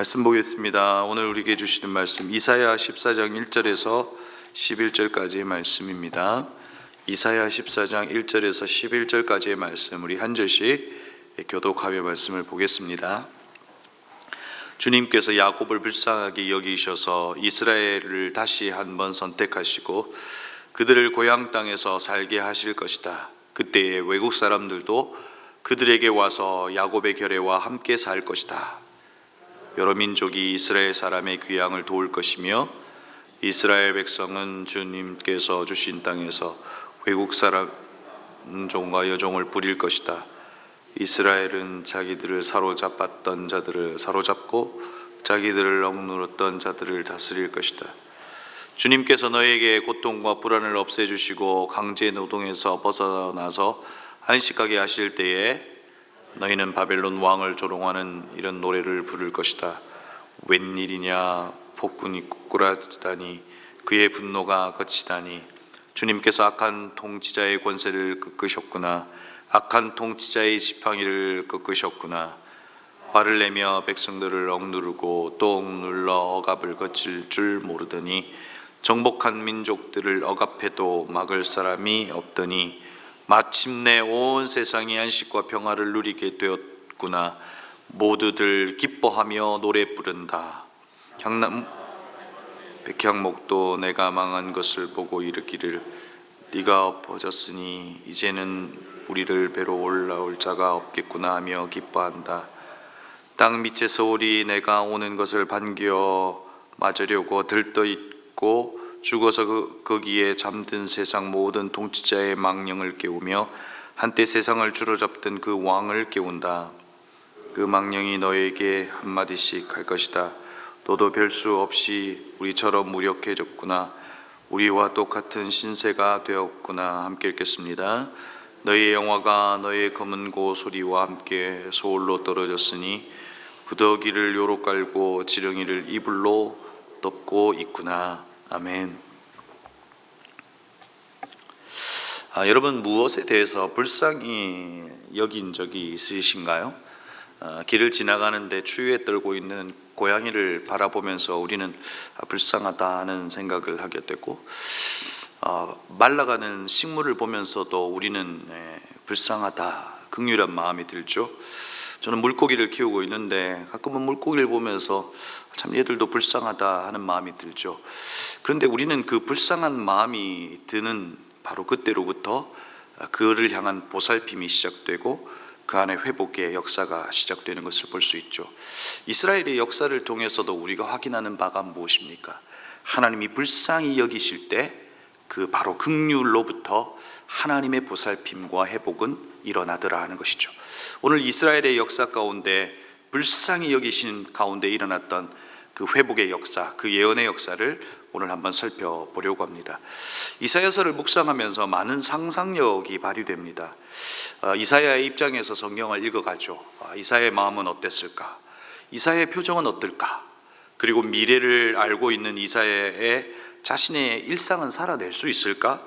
말씀 보겠습니다. 오늘 우리에게 주시는 말씀 이사야 14장 1절에서 11절까지의 말씀입니다. 이사야 14장 1절에서 11절까지의 말씀, 우리 한 절씩 교독하며 말씀을 보겠습니다. 주님께서 야곱을 불쌍하게 여기셔서 이스라엘을 다시 한번 선택하시고 그들을 고향 땅에서 살게 하실 것이다. 그때에 외국 사람들도 그들에게 와서 야곱의 결례와 함께 살 것이다. 여러 민족이 이스라엘 사람의 귀향을 도울 것이며 이스라엘 백성은 주님께서 주신 땅에서 외국 사람 종과 여종을 부릴 것이다. 이스라엘은 자기들을 사로잡았던 자들을 사로잡고 자기들을 억누르던 자들을 다스릴 것이다. 주님께서 너에게 고통과 불안을 없애주시고 강제 노동에서 벗어나서 안식하게 하실 때에 너희는 바벨론 왕을 조롱하는 이런 노래를 부를 것이다. 웬일이냐, 폭군이 꾸꾸라지다니, 그의 분노가 거치다니. 주님께서 악한 통치자의 권세를 꺾으셨구나. 악한 통치자의 지팡이를 꺾으셨구나. 화를 내며 백성들을 억누르고 또 억눌러 억압을 거칠 줄 모르더니 정복한 민족들을 억압해도 막을 사람이 없더니 마침내 온 세상이 안식과 평화를 누리게 되었구나. 모두들 기뻐하며 노래 부른다. 백향목도 내가 망한 것을 보고 이르기를 네가 엎어졌으니 이제는 우리를 배로 올라올 자가 없겠구나 하며 기뻐한다. 땅 밑에서 오리 내가 오는 것을 반겨 맞으려고 들떠있고 죽어서 거기에 잠든 세상 모든 통치자의 망령을 깨우며 한때 세상을 주로잡던 그 왕을 깨운다. 그 망령이 너에게 한마디씩 할 것이다. 너도 별 수 없이 우리처럼 무력해졌구나. 우리와 똑같은 신세가 되었구나. 함께 읽겠습니다. 너의 영화가 너의 검은 고 소리와 함께 소울로 떨어졌으니 구더기를 요로 깔고 지렁이를 이불로 덮고 있구나. 아멘. 여러분, 무엇에 대해서 불쌍히 여긴 적이 있으신가요? 길을 지나가는데 추위에 떨고 있는 고양이를 바라보면서 우리는 불쌍하다 하는 생각을 하게 되고, 말라가는 식물을 보면서도 우리는 불쌍하다, 긍휼한 마음이 들죠. 저는 물고기를 키우고 있는데 가끔은 물고기를 보면서 참 얘들도 불쌍하다 하는 마음이 들죠. 그런데 우리는 그 불쌍한 마음이 드는 바로 그때로부터 그를 향한 보살핌이 시작되고 그 안에 회복의 역사가 시작되는 것을 볼 수 있죠. 이스라엘의 역사를 통해서도 우리가 확인하는 바가 무엇입니까? 하나님이 불쌍히 여기실 때 그 바로 긍휼로부터 하나님의 보살핌과 회복은 일어나더라 하는 것이죠. 오늘 이스라엘의 역사 가운데 불쌍히 여기신 가운데 일어났던 그 회복의 역사, 그 예언의 역사를 오늘 한번 살펴보려고 합니다. 이사야서를 묵상하면서 많은 상상력이 발휘됩니다. 이사야의 입장에서 성경을 읽어가죠. 이사야의 마음은 어땠을까? 이사야의 표정은 어떨까? 그리고 미래를 알고 있는 이사야의 자신의 일상은 살아낼 수 있을까?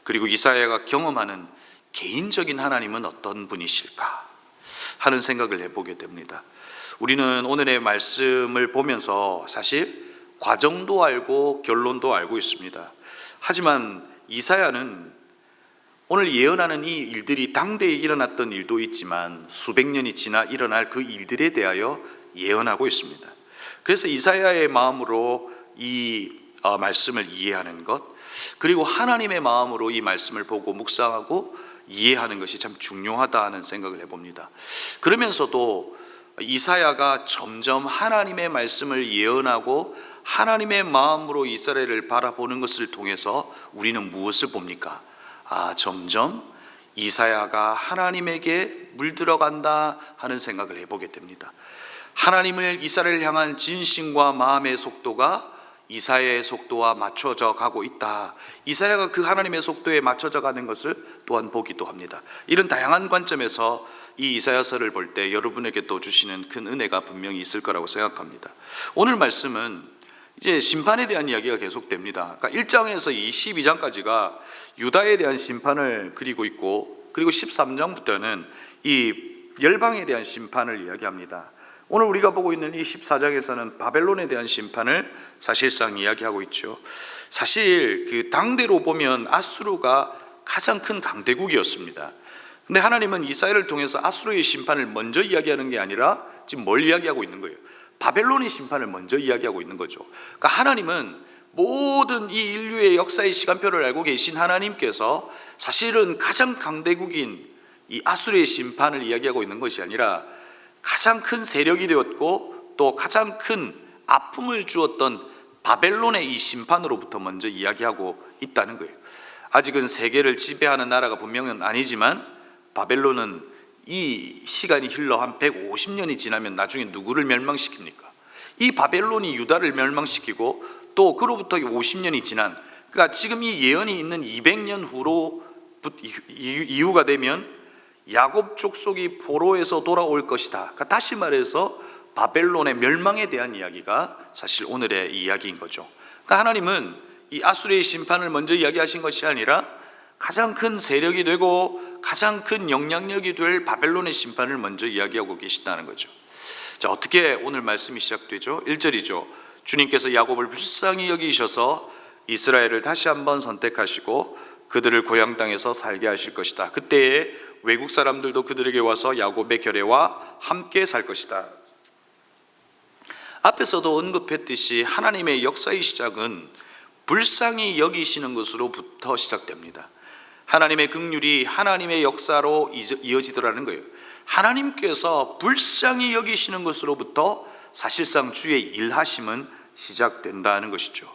그리고 이사야가 경험하는 개인적인 하나님은 어떤 분이실까? 하는 생각을 해보게 됩니다. 우리는 오늘의 말씀을 보면서 사실 과정도 알고 결론도 알고 있습니다. 하지만 이사야는 오늘 예언하는 이 일들이 당대에 일어났던 일도 있지만 수백 년이 지나 일어날 그 일들에 대하여 예언하고 있습니다. 그래서 이사야의 마음으로 이 말씀을 이해하는 것, 그리고 하나님의 마음으로 이 말씀을 보고 묵상하고 이해하는 것이 참 중요하다는 생각을 해봅니다. 그러면서도 이사야가 점점 하나님의 말씀을 예언하고 하나님의 마음으로 이스라엘을 바라보는 것을 통해서 우리는 무엇을 봅니까? 점점 이사야가 하나님에게 물들어간다 하는 생각을 해보게 됩니다. 하나님을 이스라엘을 향한 진심과 마음의 속도가 이사야의 속도와 맞춰져 가고 있다. 이사야가 그 하나님의 속도에 맞춰져 가는 것을 또한 보기도 합니다. 이런 다양한 관점에서 이 이사야서를 볼 때 여러분에게 또 주시는 큰 은혜가 분명히 있을 거라고 생각합니다. 오늘 말씀은 이제 심판에 대한 이야기가 계속됩니다. 그러니까 1장에서 22장까지가 유다에 대한 심판을 그리고 있고, 그리고 13장부터는 이 열방에 대한 심판을 이야기합니다. 오늘 우리가 보고 있는 이 14장에서는 바벨론에 대한 심판을 사실상 이야기하고 있죠. 사실 그 당대로 보면 아수르가 가장 큰 강대국이었습니다. 근데 하나님은 이사야를 통해서 아수르의 심판을 먼저 이야기하는 게 아니라 지금 뭘 이야기하고 있는 거예요? 바벨론의 심판을 먼저 이야기하고 있는 거죠. 그러니까 하나님은 모든 이 인류의 역사의 시간표를 알고 계신 하나님께서 사실은 가장 강대국인 이 아수르의 심판을 이야기하고 있는 것이 아니라 가장 큰 세력이 되었고 또 가장 큰 아픔을 주었던 바벨론의 이 심판으로부터 먼저 이야기하고 있다는 거예요. 아직은 세계를 지배하는 나라가 분명은 아니지만 바벨론은 이 시간이 흘러 한 150년이 지나면 나중에 누구를 멸망시킵니까? 이 바벨론이 유다를 멸망시키고 또 그로부터 50년이 지난, 그러니까 지금 이 예언이 있는 200년 후로 이후가 되면 야곱 족속이 포로에서 돌아올 것이다. 그러니까 다시 말해서 바벨론의 멸망에 대한 이야기가 사실 오늘의 이야기인 거죠. 그러니까 하나님은 이 아수르의 심판을 먼저 이야기하신 것이 아니라 가장 큰 세력이 되고 가장 큰 영향력이 될 바벨론의 심판을 먼저 이야기하고 계시다는 거죠. 자, 어떻게 오늘 말씀이 시작되죠? 1절이죠. 주님께서 야곱을 불쌍히 여기셔서 이스라엘을 다시 한번 선택하시고 그들을 고향 땅에서 살게 하실 것이다. 그때에 외국 사람들도 그들에게 와서 야곱의 결례와 함께 살 것이다. 앞에서도 언급했듯이 하나님의 역사의 시작은 불쌍히 여기시는 것으로부터 시작됩니다. 하나님의 긍휼이 하나님의 역사로 이어지더라는 거예요. 하나님께서 불쌍히 여기시는 것으로부터 사실상 주의 일하심은 시작된다는 것이죠.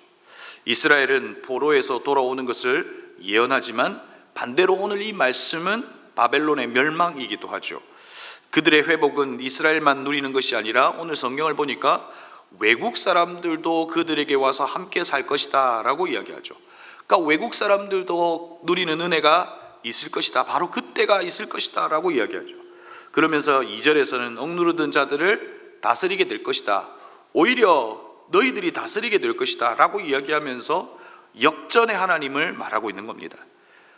이스라엘은 포로에서 돌아오는 것을 예언하지만 반대로 오늘 이 말씀은 바벨론의 멸망이기도 하죠. 그들의 회복은 이스라엘만 누리는 것이 아니라 오늘 성경을 보니까 외국 사람들도 그들에게 와서 함께 살 것이다 라고 이야기하죠. 그러니까 외국 사람들도 누리는 은혜가 있을 것이다, 바로 그때가 있을 것이다 라고 이야기하죠. 그러면서 2절에서는 억누르던 자들을 다스리게 될 것이다, 오히려 너희들이 다스리게 될 것이다 라고 이야기하면서 역전의 하나님을 말하고 있는 겁니다.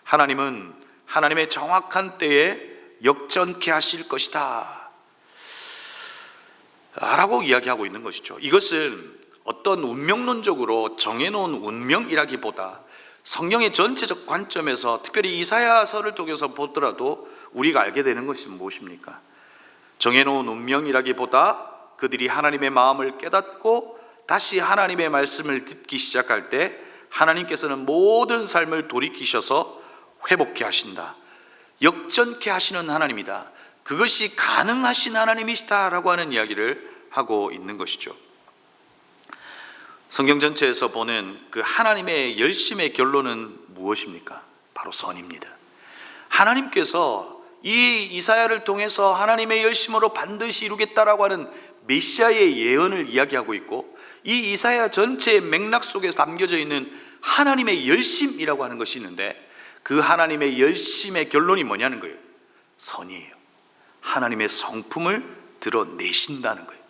하나님은 하나님의 정확한 때에 역전케 하실 것이다 라고 이야기하고 있는 것이죠. 이것은 어떤 운명론적으로 정해놓은 운명이라기보다 성경의 전체적 관점에서 특별히 이사야서를 통해서 보더라도 우리가 알게 되는 것은 무엇입니까? 정해놓은 운명이라기보다 그들이 하나님의 마음을 깨닫고 다시 하나님의 말씀을 듣기 시작할 때 하나님께서는 모든 삶을 돌이키셔서 회복케 하신다, 역전케 하시는 하나님이다, 그것이 가능하신 하나님이시다라고 하는 이야기를 하고 있는 것이죠. 성경 전체에서 보는 그 하나님의 열심의 결론은 무엇입니까? 바로 선입니다. 하나님께서 이 이사야를 통해서 하나님의 열심으로 반드시 이루겠다라고 하는 메시아의 예언을 이야기하고 있고, 이 이사야 전체의 맥락 속에 담겨져 있는 하나님의 열심이라고 하는 것이 있는데, 그 하나님의 열심의 결론이 뭐냐는 거예요. 선이에요. 하나님의 성품을 드러내신다는 거예요.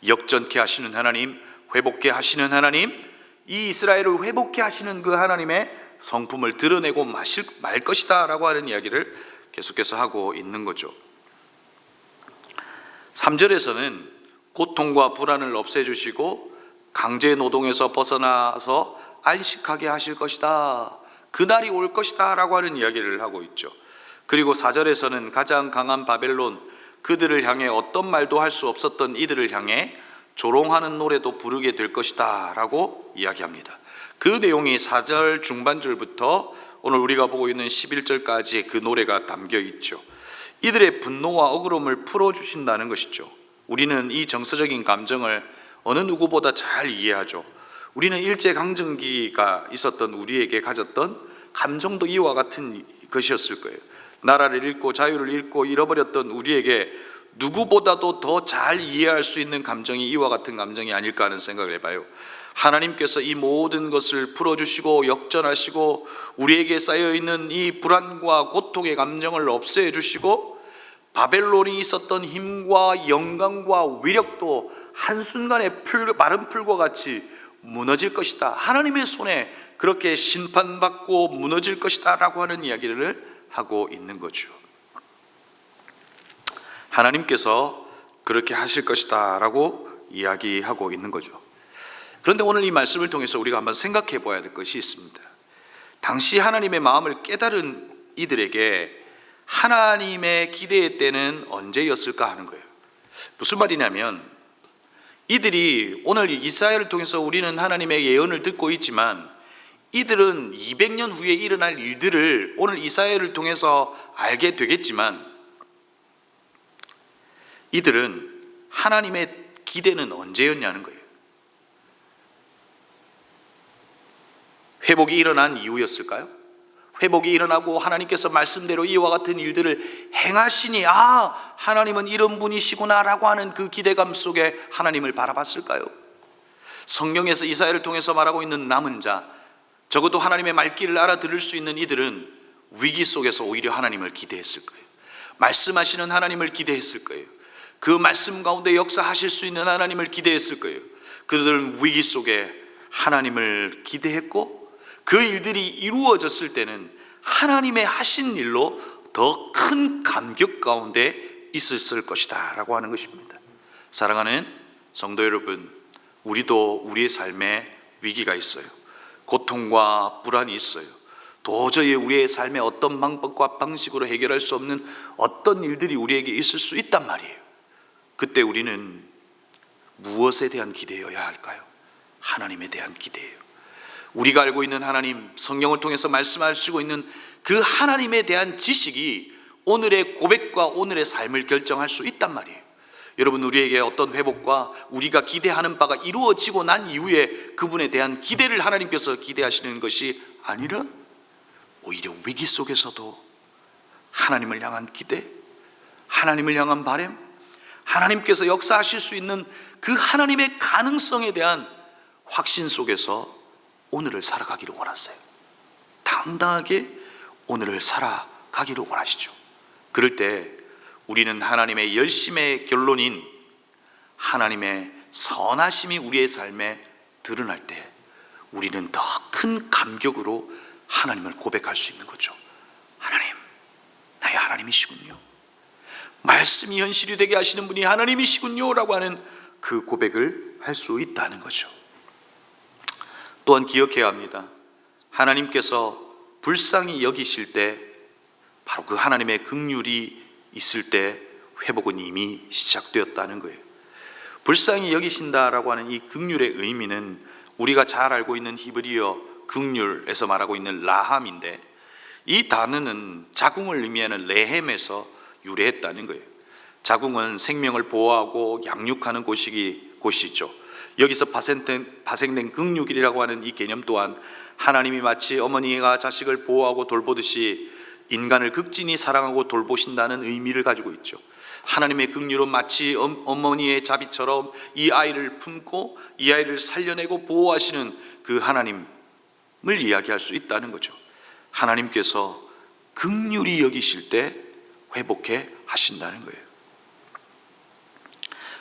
역전케 하시는 하나님, 회복케 하시는 하나님, 이 이스라엘을 회복케 하시는 그 하나님의 성품을 드러내고 말 것이다 라고 하는 이야기를 계속해서 하고 있는 거죠. 3절에서는 고통과 불안을 없애주시고 강제 노동에서 벗어나서 안식하게 하실 것이다, 그날이 올 것이다 라고 하는 이야기를 하고 있죠. 그리고 4절에서는 가장 강한 바벨론, 그들을 향해 어떤 말도 할 수 없었던 이들을 향해 조롱하는 노래도 부르게 될 것이다 라고 이야기합니다. 그 내용이 4절 중반절부터 오늘 우리가 보고 있는 11절까지 그 노래가 담겨 있죠. 이들의 분노와 억울함을 풀어주신다는 것이죠. 우리는 이 정서적인 감정을 어느 누구보다 잘 이해하죠. 우리는 일제강점기가 있었던 우리에게 가졌던 감정도 이와 같은 것이었을 거예요. 나라를 잃고 자유를 잃고 잃어버렸던 우리에게 누구보다도 더 잘 이해할 수 있는 감정이 이와 같은 감정이 아닐까 하는 생각을 해봐요. 하나님께서 이 모든 것을 풀어주시고 역전하시고 우리에게 쌓여있는 이 불안과 고통의 감정을 없애주시고 바벨론이 있었던 힘과 영광과 위력도 한순간에 마른 풀과 같이 무너질 것이다, 하나님의 손에 그렇게 심판받고 무너질 것이다 라고 하는 이야기를 하고 있는 거죠. 하나님께서 그렇게 하실 것이다 라고 이야기하고 있는 거죠. 그런데 오늘 이 말씀을 통해서 우리가 한번 생각해 봐야 될 것이 있습니다. 당시 하나님의 마음을 깨달은 이들에게 하나님의 기대의 때는 언제였을까 하는 거예요. 무슨 말이냐면, 이들이 오늘 이사야를 통해서 우리는 하나님의 예언을 듣고 있지만, 이들은 200년 후에 일어날 일들을 오늘 이사야를 통해서 알게 되겠지만, 이들은 하나님의 기대는 언제였냐는 거예요. 회복이 일어난 이후였을까요? 회복이 일어나고 하나님께서 말씀대로 이와 같은 일들을 행하시니 하나님은 이런 분이시구나 라고 하는 그 기대감 속에 하나님을 바라봤을까요? 성경에서 이사야를 통해서 말하고 있는 남은 자, 적어도 하나님의 말귀를 알아들을 수 있는 이들은 위기 속에서 오히려 하나님을 기대했을 거예요. 말씀하시는 하나님을 기대했을 거예요. 그 말씀 가운데 역사하실 수 있는 하나님을 기대했을 거예요. 그들은 위기 속에 하나님을 기대했고, 그 일들이 이루어졌을 때는 하나님의 하신 일로 더 큰 감격 가운데 있었을 것이다 라고 하는 것입니다. 사랑하는 성도 여러분, 우리도 우리의 삶에 위기가 있어요. 고통과 불안이 있어요. 도저히 우리의 삶의 어떤 방법과 방식으로 해결할 수 없는 어떤 일들이 우리에게 있을 수 있단 말이에요. 그때 우리는 무엇에 대한 기대여야 할까요? 하나님에 대한 기대예요. 우리가 알고 있는 하나님, 성경을 통해서 말씀하시고 있는 그 하나님에 대한 지식이 오늘의 고백과 오늘의 삶을 결정할 수 있단 말이에요. 여러분, 우리에게 어떤 회복과 우리가 기대하는 바가 이루어지고 난 이후에 그분에 대한 기대를 하나님께서 기대하시는 것이 아니라 오히려 위기 속에서도 하나님을 향한 기대, 하나님을 향한 바람, 하나님께서 역사하실 수 있는 그 하나님의 가능성에 대한 확신 속에서 오늘을 살아가기를 원하세요. 당당하게 오늘을 살아가기를 원하시죠. 그럴 때 우리는 하나님의 열심의 결론인 하나님의 선하심이 우리의 삶에 드러날 때 우리는 더 큰 감격으로 하나님을 고백할 수 있는 거죠. 하나님, 나의 하나님이시군요. 말씀이 현실이 되게 하시는 분이 하나님이시군요 라고 하는 그 고백을 할 수 있다는 거죠. 또한 기억해야 합니다. 하나님께서 불쌍히 여기실 때 바로 그 하나님의 긍휼이 있을 때 회복은 이미 시작되었다는 거예요. 불쌍히 여기신다라고 하는 이 긍휼의 의미는 우리가 잘 알고 있는 히브리어 긍휼에서 말하고 있는 라함인데, 이 단어는 자궁을 의미하는 레헴에서 유래했다는 거예요. 자궁은 생명을 보호하고 양육하는 곳이죠. 여기서 파생된 긍휼이라고 하는 이 개념 또한 하나님이 마치 어머니가 자식을 보호하고 돌보듯이 인간을 극진히 사랑하고 돌보신다는 의미를 가지고 있죠. 하나님의 긍휼은 마치 어머니의 자비처럼 이 아이를 품고 이 아이를 살려내고 보호하시는 그 하나님을 이야기할 수 있다는 거죠. 하나님께서 긍휼히 여기실 때 회복해 하신다는 거예요.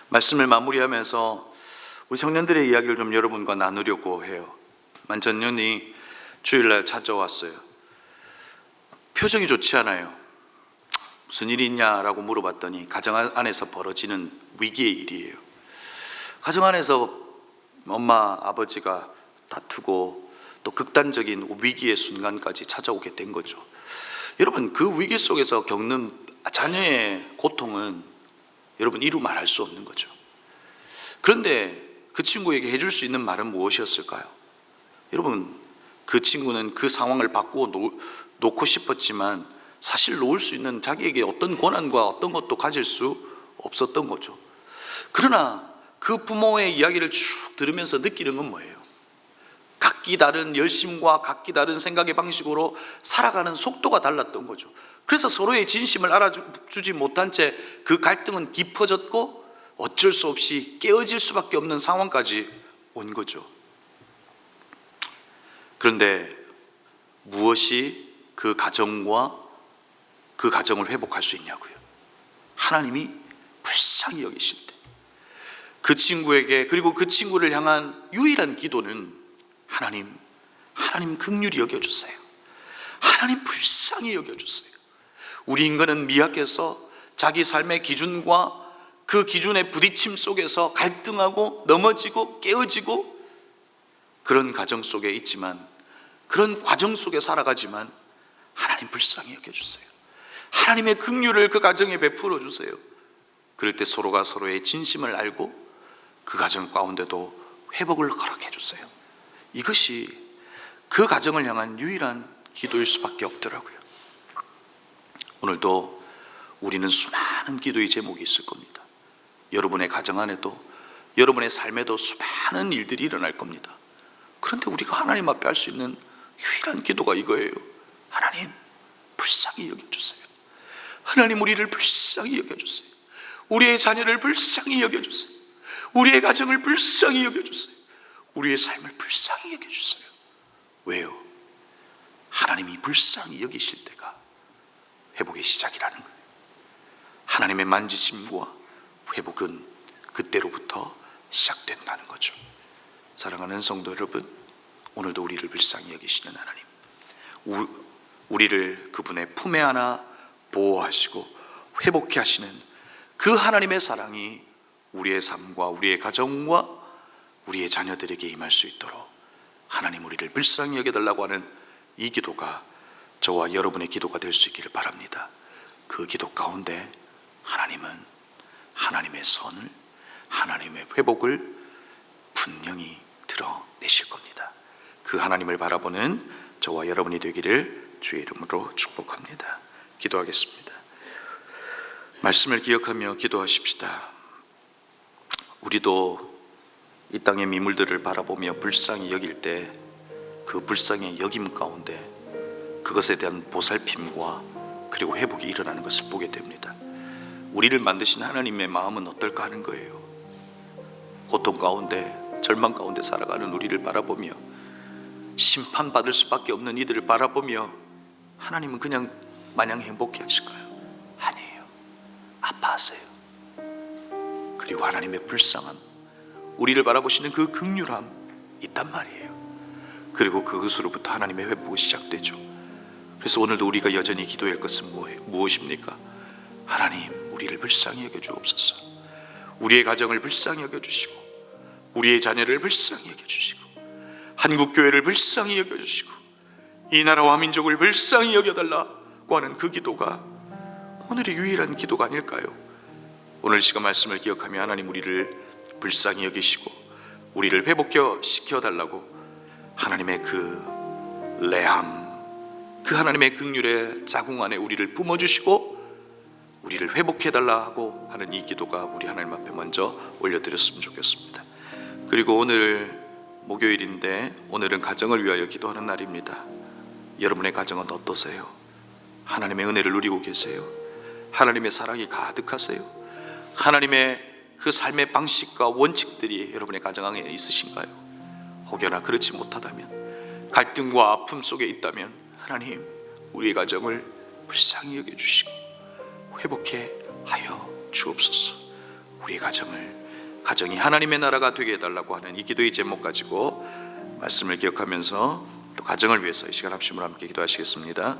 말씀을 마무리하면서 우리 청년들의 이야기를 좀 여러분과 나누려고 해요. 만전년이 주일날 찾아왔어요. 표정이 좋지 않아요. 무슨 일이 있냐라고 물어봤더니 가정 안에서 벌어지는 위기의 일이에요. 가정 안에서 엄마 아버지가 다투고 또 극단적인 위기의 순간까지 찾아오게 된 거죠. 여러분, 그 위기 속에서 겪는 자녀의 고통은 여러분 이루 말할 수 없는 거죠. 그런데 그 친구에게 해줄 수 있는 말은 무엇이었을까요? 여러분, 그 친구는 그 상황을 바꾸어 놓고 싶었지만 사실 놓을 수 있는 자기에게 어떤 권한과 어떤 것도 가질 수 없었던 거죠. 그러나 그 부모의 이야기를 쭉 들으면서 느끼는 건 뭐예요? 각기 다른 열심과 각기 다른 생각의 방식으로 살아가는 속도가 달랐던 거죠. 그래서 서로의 진심을 알아주지 못한 채 그 갈등은 깊어졌고 어쩔 수 없이 깨어질 수밖에 없는 상황까지 온 거죠. 그런데 무엇이 그 가정과 그 가정을 회복할 수 있냐고요? 하나님이 불쌍히 여기실 때 그 친구에게, 그리고 그 친구를 향한 유일한 기도는 하나님 긍휼히 여겨주세요. 하나님 불쌍히 여겨주세요. 우리 인간은 미약해서 자기 삶의 기준과 그 기준의 부딪힘 속에서 갈등하고 넘어지고 깨어지고 그런 가정 속에 있지만, 그런 과정 속에 살아가지만 하나님 불쌍히 여겨주세요. 하나님의 긍휼을 그 가정에 베풀어 주세요. 그럴 때 서로가 서로의 진심을 알고 그 가정 가운데도 회복을 허락해 주세요. 이것이 그 가정을 향한 유일한 기도일 수밖에 없더라고요. 오늘도 우리는 수많은 기도의 제목이 있을 겁니다. 여러분의 가정 안에도, 여러분의 삶에도 수많은 일들이 일어날 겁니다. 그런데 우리가 하나님 앞에 할 수 있는 유일한 기도가 이거예요. 하나님 불쌍히 여겨주세요. 하나님 우리를 불쌍히 여겨주세요. 우리의 자녀를 불쌍히 여겨주세요. 우리의 가정을 불쌍히 여겨주세요. 우리의 삶을 불쌍히 여겨주세요. 왜요? 하나님이 불쌍히 여기실 때가 회복의 시작이라는 거예요. 하나님의 만지심과 회복은 그때로부터 시작된다는 거죠. 사랑하는 성도 여러분, 오늘도 우리를 불쌍히 여기시는 하나님, 우리를 그분의 품에 안아 보호하시고 회복케 하시는 그 하나님의 사랑이 우리의 삶과 우리의 가정과 우리의 자녀들에게 임할 수 있도록 하나님 우리를 불쌍히 여겨달라고 하는 이 기도가 저와 여러분의 기도가 될 수 있기를 바랍니다. 그 기도 가운데 하나님은 하나님의 선을, 하나님의 회복을 분명히 드러내실 겁니다. 그 하나님을 바라보는 저와 여러분이 되기를 주의 이름으로 축복합니다. 기도하겠습니다. 말씀을 기억하며 기도하십시다. 우리도 이 땅의 미물들을 바라보며 불쌍히 여길 때 그 불쌍히 여김 가운데 그것에 대한 보살핌과 그리고 회복이 일어나는 것을 보게 됩니다. 우리를 만드신 하나님의 마음은 어떨까 하는 거예요. 고통 가운데, 절망 가운데 살아가는 우리를 바라보며, 심판받을 수밖에 없는 이들을 바라보며 하나님은 그냥 마냥 행복해 하실까요? 아니에요. 아파하세요. 그리고 하나님의 불쌍함, 우리를 바라보시는 그 긍휼함 있단 말이에요. 그리고 그것으로부터 하나님의 회복이 시작되죠. 그래서 오늘도 우리가 여전히 기도할 것은 무엇입니까? 하나님 우리를 불쌍히 여겨주옵소서. 우리의 가정을 불쌍히 여겨주시고, 우리의 자녀를 불쌍히 여겨주시고, 한국교회를 불쌍히 여겨주시고, 이 나라와 민족을 불쌍히 여겨달라고 하는 그 기도가 오늘의 유일한 기도가 아닐까요? 오늘 시간 말씀을 기억하며 하나님 우리를 불쌍히 여기시고 우리를 회복시켜달라고 하나님의 그 레함, 그 하나님의 긍휼의 자궁 안에 우리를 뿜어주시고 우리를 회복해달라고 하는 이 기도가 우리 하나님 앞에 먼저 올려드렸으면 좋겠습니다. 그리고 오늘 목요일인데 오늘은 가정을 위하여 기도하는 날입니다. 여러분의 가정은 어떠세요? 하나님의 은혜를 누리고 계세요? 하나님의 사랑이 가득하세요? 하나님의 그 삶의 방식과 원칙들이 여러분의 가정 안에 있으신가요? 혹여나 그렇지 못하다면, 갈등과 아픔 속에 있다면 하나님 우리의 가정을 불쌍히 여겨주시고 회복해 하여 주옵소서. 우리의 가정이 하나님의 나라가 되게 해달라고 하는 이 기도의 제목 가지고 말씀을 기억하면서 또 가정을 위해서 이 시간 합심으로 함께 기도하시겠습니다.